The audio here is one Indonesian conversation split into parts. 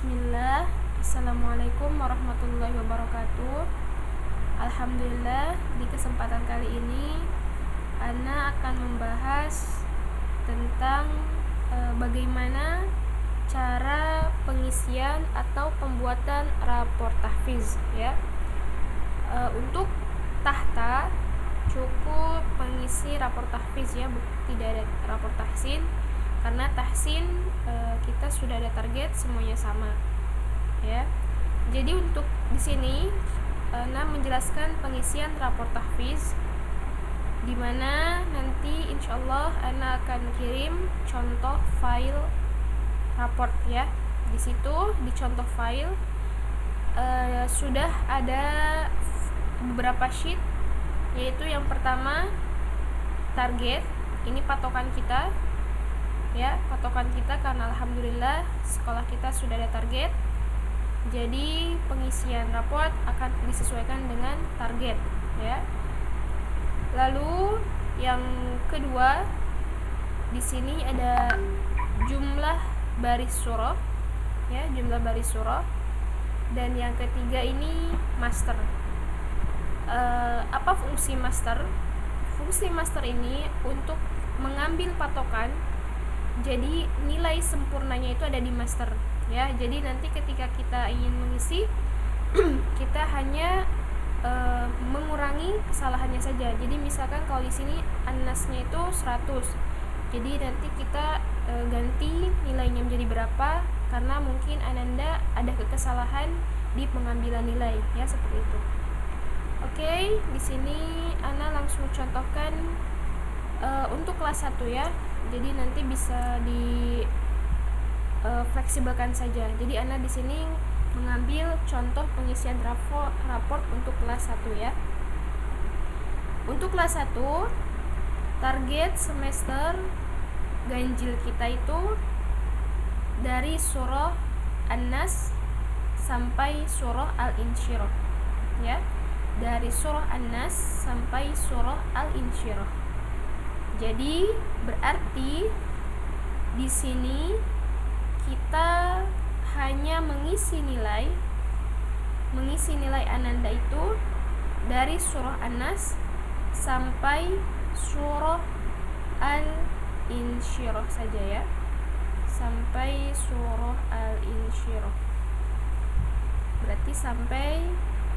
Bismillah. Assalamualaikum warahmatullahi wabarakatuh. Alhamdulillah, di kesempatan kali ini Ana akan membahas tentang bagaimana cara pengisian atau pembuatan rapor tahfiz ya. Untuk tahta cukup mengisi rapor tahfiz ya, tidak ada rapor tahsin, karena tahsin kita sudah ada target, semuanya sama ya. Jadi untuk di sini Ana menjelaskan pengisian rapor tahfiz, di mana nanti insyaallah Ana akan kirim contoh file raport ya. Di situ di contoh file sudah ada beberapa sheet, yaitu yang pertama target, ini patokan kita ya, patokan kita karena alhamdulillah sekolah kita sudah ada target. Jadi pengisian raport akan disesuaikan dengan target ya. Lalu yang kedua, di sini ada jumlah baris surah ya, jumlah baris surah. Dan yang ketiga ini master. Apa fungsi master? Fungsi master ini untuk mengambil patokan, jadi nilai sempurnanya itu ada di master ya. Jadi nanti ketika kita ingin mengisi kita hanya mengurangi kesalahannya saja. Jadi misalkan kalau di sini anasnya itu 100, jadi nanti kita ganti nilainya menjadi berapa, karena mungkin Ananda ada kesalahan di pengambilan nilai ya, seperti itu. Oke, di sini Ana langsung contohkan untuk kelas 1 ya. Jadi nanti bisa di fleksibelkan saja. Jadi Ana di sini mengambil contoh pengisian raport untuk kelas 1 ya. Untuk kelas 1, target semester ganjil kita itu dari surah An-Nas sampai surah Al-Insyirah ya. Dari surah An-Nas sampai surah Al-Insyirah. Jadi berarti di sini kita hanya mengisi nilai Ananda itu dari surah An-Nas sampai surah Al-Insyirah saja ya. Sampai surah Al-Insyirah. Berarti sampai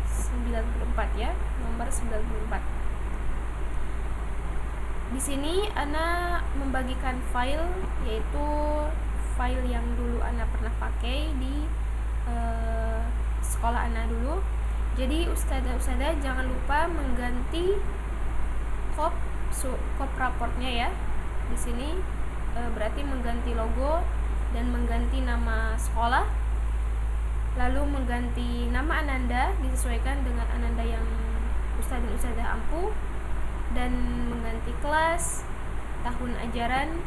94 ya, nomor 94. Di sini Ana membagikan file, yaitu file yang dulu Ana pernah pakai di sekolah Ana dulu. Jadi ustazah jangan lupa mengganti kop raportnya ya. Di sini berarti mengganti logo dan mengganti nama sekolah. Lalu mengganti nama Ananda disesuaikan dengan Ananda yang ustazah ampuh, dan mengganti kelas, tahun ajaran,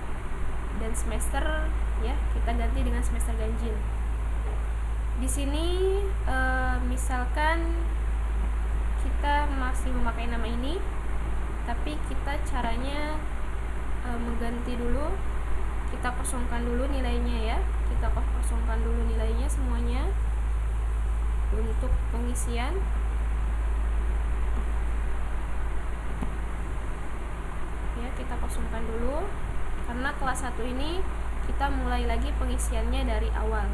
dan semester ya, kita ganti dengan semester ganjil. Di sini misalkan kita masih memakai nama ini, tapi kita caranya mengganti dulu, kita kosongkan dulu nilainya ya, kita kosongkan dulu nilainya semuanya untuk pengisian. Ya, kita kosongkan dulu karena kelas 1 ini kita mulai lagi pengisiannya dari awal.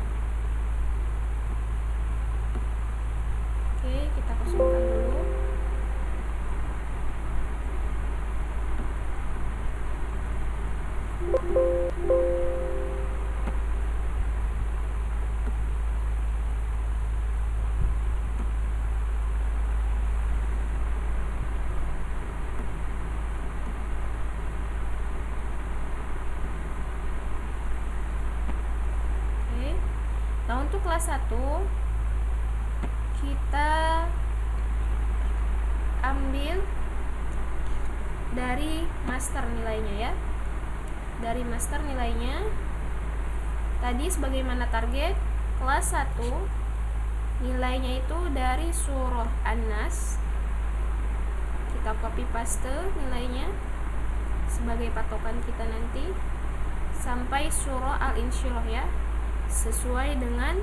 Oke, kita kosongkan dulu. Nah, untuk kelas 1 kita ambil dari master nilainya ya. Dari master nilainya tadi sebagaimana target kelas 1, nilainya itu dari surah An-Nas, kita copy paste nilainya sebagai patokan kita nanti sampai surah Al-Insyirah ya, sesuai dengan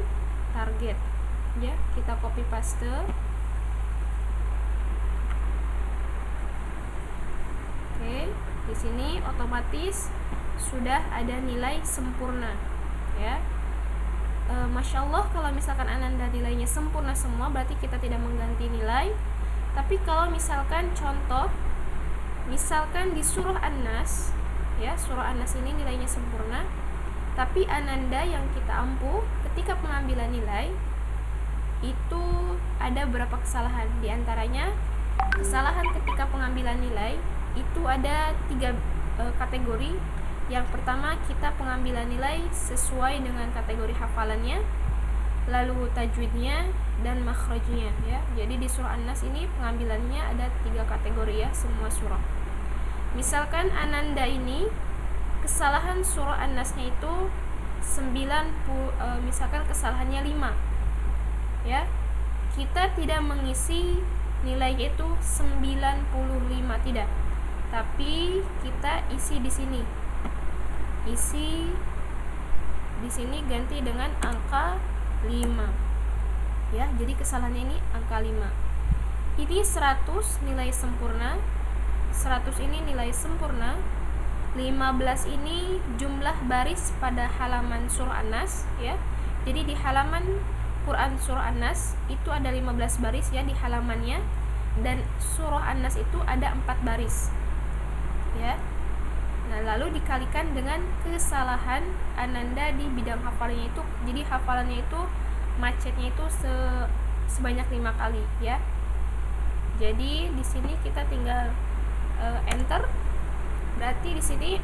target. Ya, kita copy paste. Oke, di sini otomatis sudah ada nilai sempurna ya. Masya Allah, kalau misalkan Ananda nilainya sempurna semua, berarti kita tidak mengganti nilai. Tapi kalau misalkan contoh, misalkan di surah An-Nas ya, surah An-Nas ini nilainya sempurna, tapi Ananda yang kita ampuh ketika pengambilan nilai itu ada beberapa kesalahan. Di antaranya kesalahan ketika pengambilan nilai itu ada 3 kategori. Yang pertama, kita pengambilan nilai sesuai dengan kategori hafalannya, lalu tajwidnya dan makhrajnya ya. Jadi di surah An-Nas ini pengambilannya ada 3 kategori ya, semua surah. Misalkan Ananda ini kesalahan surah An-Nasnya itu 90, misalkan kesalahannya 5 ya. Kita tidak mengisi nilainya itu 95, tidak. Tapi kita isi di sini. Isi di sini ganti dengan angka 5 ya. Jadi kesalahannya ini angka 5. Ini 100 nilai sempurna. 100 ini nilai sempurna. 15 ini jumlah baris pada halaman surah An-Nas ya. Jadi di halaman Quran surah An-Nas itu ada 15 baris ya di halamannya, dan surah An-Nas itu ada 4 baris ya. Nah, lalu dikalikan dengan kesalahan Ananda di bidang hafalannya itu. Jadi hafalannya itu macetnya itu sebanyak 5 kali ya. Jadi di sini kita tinggal enter. Berarti di sini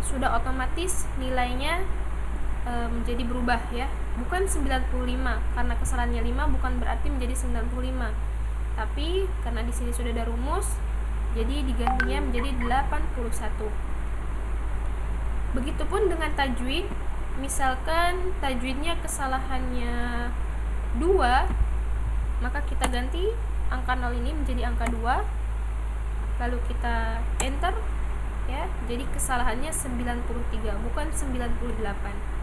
sudah otomatis nilainya menjadi berubah ya. Bukan 95, karena kesalahannya 5 bukan berarti menjadi 95. Tapi karena di sini sudah ada rumus, jadi digantinya menjadi 81. Begitupun dengan tajwid. Misalkan tajwidnya kesalahannya 2, maka kita ganti angka 0 ini menjadi angka 2, lalu kita enter ya. Jadi kesalahannya 93 bukan 98.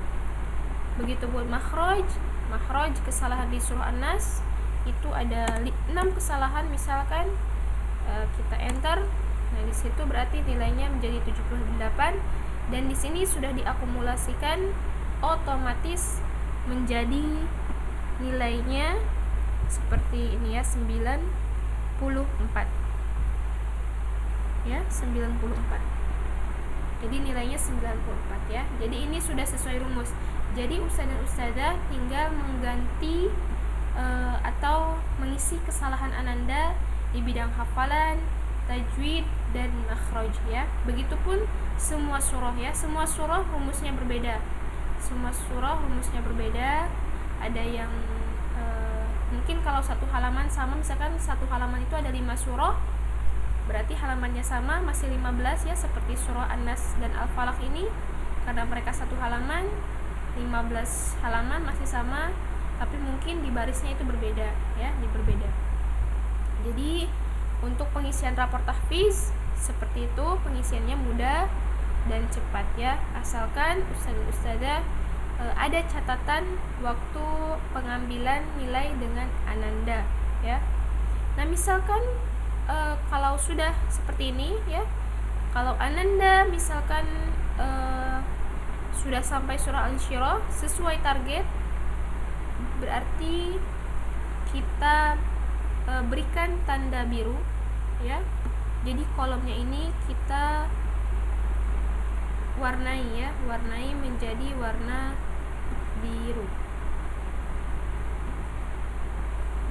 Begitupun makhraj. Makhraj kesalahan di surah An-Nas itu ada 6 kesalahan misalkan, kita enter. Nah, di situ berarti nilainya menjadi 78. Dan di sini sudah diakumulasikan otomatis menjadi nilainya seperti ini ya, 94 ya, 94. Jadi nilainya 94 ya. Jadi ini sudah sesuai rumus. Jadi ustaz dan ustazah tinggal mengganti atau mengisi kesalahan Ananda di bidang hafalan, tajwid dan makhraj ya. Begitupun semua surah ya. Semua surah rumusnya berbeda. Semua surah rumusnya berbeda. Ada yang mungkin kalau satu halaman sama, misalkan satu halaman itu ada 5 surah, berarti halamannya sama, masih 15 ya, seperti surah An-Nas dan Al-Falaq ini. Karena mereka satu halaman, 15 halaman masih sama, tapi mungkin di barisnya itu berbeda ya, berbeda. Jadi untuk pengisian rapor tahfiz seperti itu, pengisiannya mudah dan cepat ya, asalkan ustaz dan ustazah ada catatan waktu pengambilan nilai dengan Ananda ya. Nah, misalkan kalau sudah seperti ini ya, kalau Ananda misalkan sudah sampai surah Al-Insyirah sesuai target, berarti kita berikan tanda biru ya. Jadi kolomnya ini kita warnai ya, warnai menjadi warna biru,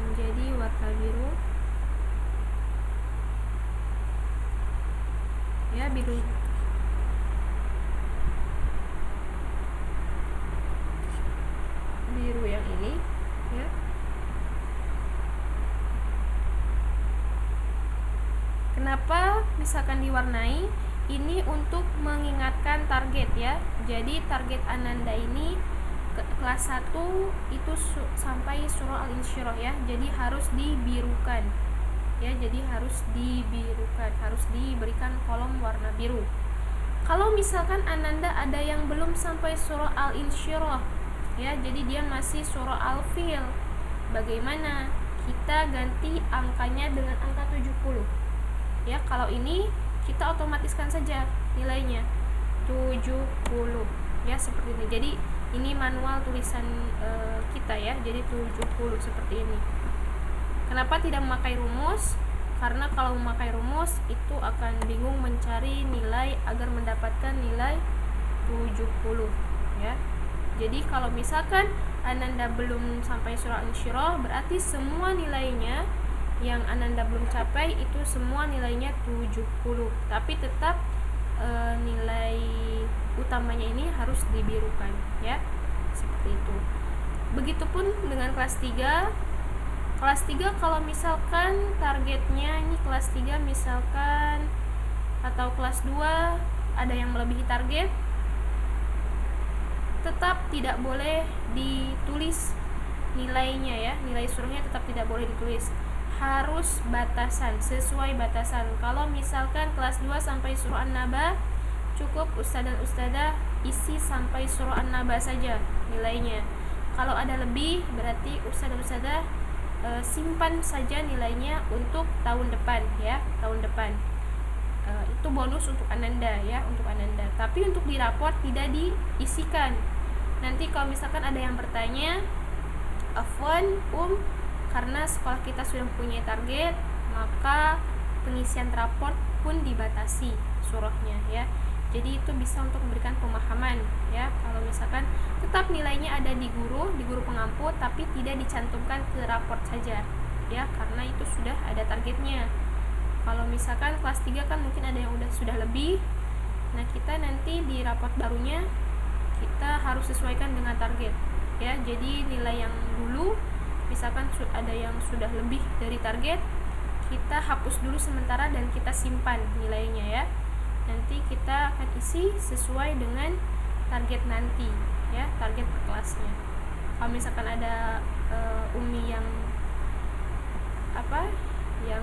menjadi warna biru ya, biru yang ini ya. Kenapa misalkan diwarnai? Ini untuk mengingatkan target ya. Jadi target Ananda ini kelas 1 itu sampai surah Al-Insyirah ya. Jadi harus dibirukan ya. Jadi harus dibirukan, harus diberikan kolom warna biru. Kalau misalkan Ananda ada yang belum sampai surah Al-Insyirah, ya. Jadi dia masih surah Al-Fil. Bagaimana kita ganti angkanya dengan angka 70 ya? Kalau ini kita otomatiskan saja nilainya 70 ya, seperti ini. Jadi ini manual tulisan kita ya, jadi 70 seperti ini. Kenapa tidak memakai rumus? Karena kalau memakai rumus itu akan bingung mencari nilai agar mendapatkan nilai 70 ya. Jadi kalau misalkan Ananda belum sampai surah An-Syirah, berarti semua nilainya yang Ananda belum capai itu semua nilainya 70. Tapi tetap nilai utamanya ini harus dibirukan ya. Seperti itu. Begitupun dengan kelas 3. Kelas 3 kalau misalkan targetnya ini kelas 3 misalkan, atau kelas 2 ada yang melebihi target, tetap tidak boleh ditulis nilainya ya. Nilai surahnya tetap tidak boleh ditulis. Harus batasan, sesuai batasan. Kalau misalkan kelas 2 sampai surah An-Naba, cukup ustaz dan ustazah isi sampai surah An-Naba saja nilainya. Kalau ada lebih, berarti ustaz dan ustazah simpan saja nilainya untuk tahun depan ya, tahun depan. Itu bonus untuk Ananda ya, untuk Ananda. Tapi untuk di raport tidak diisikan. Nanti kalau misalkan ada yang bertanya, afwan karena sekolah kita sudah punya target, maka pengisian raport pun dibatasi surahnya ya. Jadi itu bisa untuk memberikan pemahaman ya. Kalau misalkan tetap nilainya ada di guru pengampu, tapi tidak dicantumkan ke raport saja ya, karena itu sudah ada targetnya. Kalau misalkan kelas 3 kan mungkin ada yang sudah lebih. Nah, kita nanti di raport barunya kita harus sesuaikan dengan target ya. Jadi nilai yang dulu misalkan ada yang sudah lebih dari target, kita hapus dulu sementara dan kita simpan nilainya ya. Nanti kita akan isi sesuai dengan target nanti ya, target per kelasnya. Kalau misalkan ada umi yang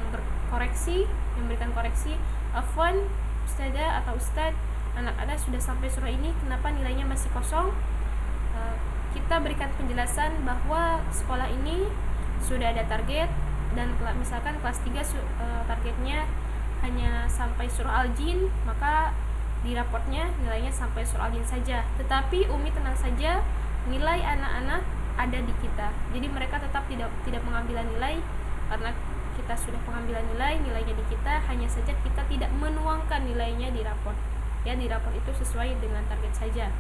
berkoreksi, yang memberikan koreksi, afwan ustazah atau ustaz, anak Anda sudah sampai surah ini, kenapa nilainya masih kosong? Kita berikan penjelasan bahwa sekolah ini sudah ada target, dan misalkan kelas 3 targetnya hanya sampai surah Al-Jin, maka di raportnya nilainya sampai surah Al-Jin saja. Tetapi umi tenang saja, nilai anak-anak ada di kita. Jadi mereka tetap tidak mengambil nilai, karena kita sudah pengambilan nilainya di kita, hanya saja kita tidak menuangkan nilainya di raport. Ya, di raport itu sesuai dengan target saja.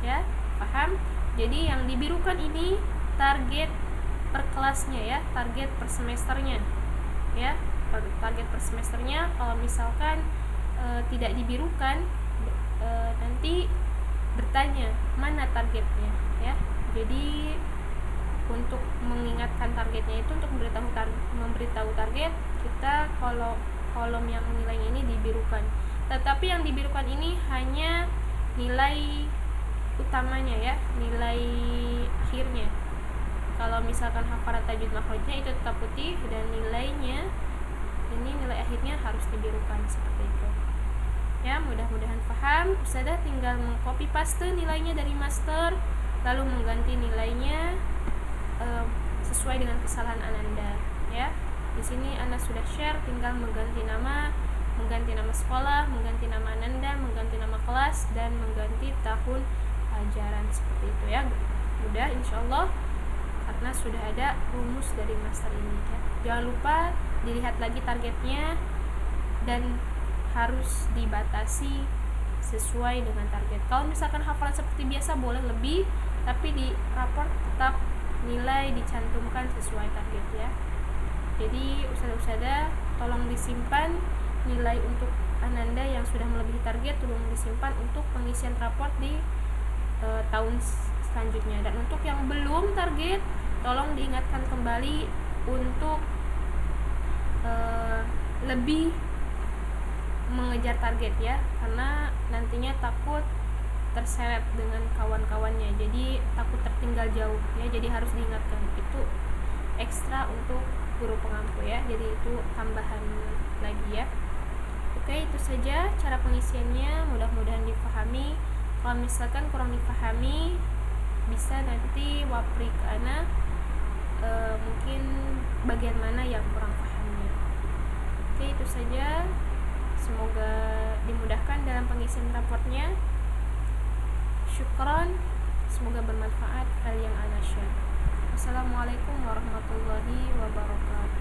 Ya, paham? Jadi yang dibirukan ini target per kelasnya ya, target per semesternya. Ya, target per semesternya. Kalau misalkan tidak dibirukan, nanti bertanya mana targetnya ya. Jadi untuk mengingatkan targetnya itu, untuk memberitahu target, kita kalau kolom yang nilainya ini dibirukan. Tetapi yang dibirukan ini hanya nilai utamanya ya, nilai akhirnya. Kalau misalkan hafalan tajwid makhrajnya itu tetap putih, dan nilainya ini nilai akhirnya harus dibirukan seperti itu. Ya, mudah-mudahan paham. Ustazah tinggal mengcopy paste nilainya dari master, lalu mengganti nilainya sesuai dengan kesalahan Ananda ya. Di sini Anda sudah share, tinggal mengganti nama sekolah, mengganti nama Ananda, mengganti nama kelas, dan mengganti tahun ajaran seperti itu ya. Mudah insyaallah, karena sudah ada rumus dari master ini ya. Jangan lupa dilihat lagi targetnya, dan harus dibatasi sesuai dengan target. Kalau misalkan hafalan seperti biasa boleh lebih, tapi di raport tetap nilai dicantumkan sesuai target ya. Jadi ustazah tolong disimpan nilai untuk Ananda yang sudah melebihi target, tolong disimpan untuk pengisian raport di tahun selanjutnya. Dan untuk yang belum target, tolong diingatkan kembali untuk lebih mengejar target ya, karena nantinya takut terseret dengan kawan-kawannya, jadi takut tertinggal jauh ya. Jadi harus diingatkan, itu ekstra untuk guru pengampu ya, jadi itu tambahan lagi ya. Oke, itu saja cara pengisiannya, mudah-mudahan dipahami. Kalau misalkan kurang dipahami, bisa nanti wapri ke ana mungkin bagian mana yang kurang pahamnya. Oke, itu saja. Semoga dimudahkan dalam pengisian raportnya. Syukran, semoga bermanfaat hal yang ana share. Wassalamualaikum warahmatullahi wabarakatuh.